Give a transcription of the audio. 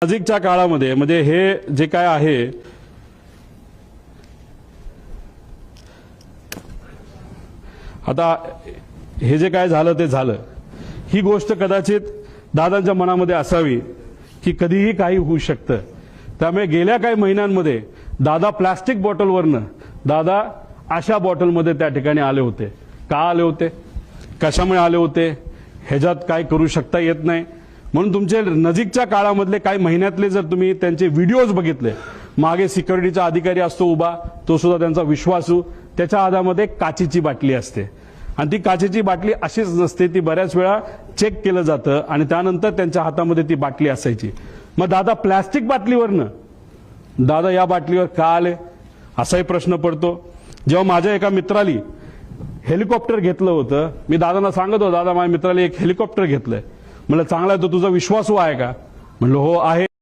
नजीकच्या काळामध्ये म्हणजे हे जे काय आहे आता हे जे काय झालं ते झालं, ही गोष्ट कदाचित दादांच्या मनामध्ये असावी की कधीही काही होऊ शकतं. त्यामुळे गेल्या काही महिन्यांमध्ये दादा प्लास्टिक बॉटलवरनं दादा अशा बॉटलमध्ये त्या ठिकाणी आले होते. का आले होते, कशामुळे आले होते, ह्याच्यात काय करू शकता येत नाही. म्हणून तुमचे नजीकच्या काळामधले काही महिन्यातले जर तुम्ही त्यांचे व्हिडिओज बघितले, मागे सिक्युरिटीचा अधिकारी असतो उभा, तो सुद्धा त्यांचा विश्वासू, त्याच्या हातामध्ये काचेची बाटली असते आणि ती काचेची बाटली अशीच नसते, ती बऱ्याच वेळा चेक केलं जातं आणि त्यानंतर त्यांच्या हातामध्ये ती बाटली असायची. मग दादा प्लॅस्टिक बाटलीवरनं दादा या बाटलीवर का आले असाही प्रश्न पडतो. जेव्हा माझ्या एका मित्राली हेलिकॉप्टर घेतलं होतं, मी दादांना सांगत होतो, दादा माझ्या मित्राला एक हेलिकॉप्टर घेतलंय. म्हणलं चांगला आहे, तो तुझा विश्वासू आहे का? म्हणलं हो आहे.